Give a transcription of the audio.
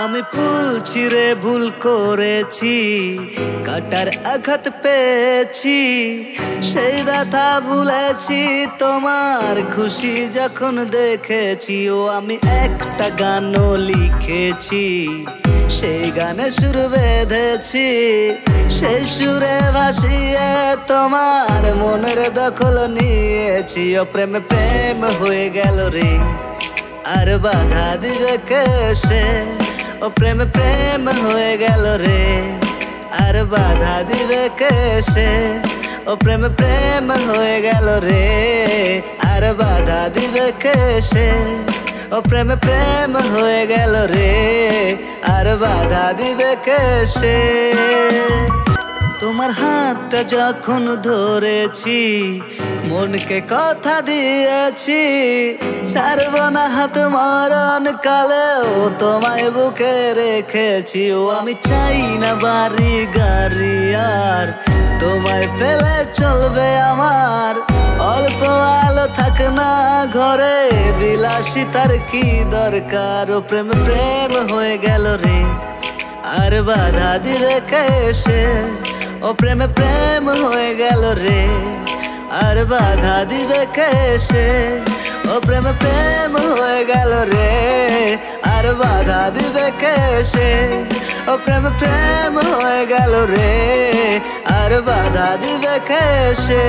আমি ফুল ছিঁড়ে ভুল করেছি, কাটার আঘাত পেয়েছি, সেই ব্যথা ভুলেছি তোমার খুশি যখন দেখেছি। ও আমি একটা গানও লিখেছি, সেই গানে সুর বেঁধেছি, সেই সুরে ভাসিয়ে তোমার মনের দখল নিয়েছি। ও প্রেমে প্রেম হয়ে গেল রে, আর বাধা দিবে কে সে? ও প্রেমে প্রেম হয়ে গেল রে, আর বাধা দিবে কে সে? ও প্রেমে প্রেম হয়ে গেল রে, আর বাধা দিবে কে সে? ও প্রেমে প্রেম হয়ে গেল রে, আর বাধা দিবে কে সে? তোমার হাতটা যখন ধরেছি, মনকে কথা দিয়েছি, ছাড়ব না হাত মরণ কালেও তোমায় বুকে রেখেছি। ও আমি চাই না বাড়ি গাড়ি আর, তোমায় পেলে চলবে আমার। অল্প আলো থাক না ঘরে, বিলাসিতার কি দরকার? ও প্রেম প্রেম হয়ে গেল রে, আর বাধা দিবে কে সে? ও প্রেমে প্রেম হয়ে গেল রে, আর বাধা দিবে কে সে? ও প্রেমে প্রেম হয়ে গেল রে, আর বাধা দিবে কে সে? ও প্রেমে প্রেম হয়ে গেল রে, আর বাধা দিবে কে সে?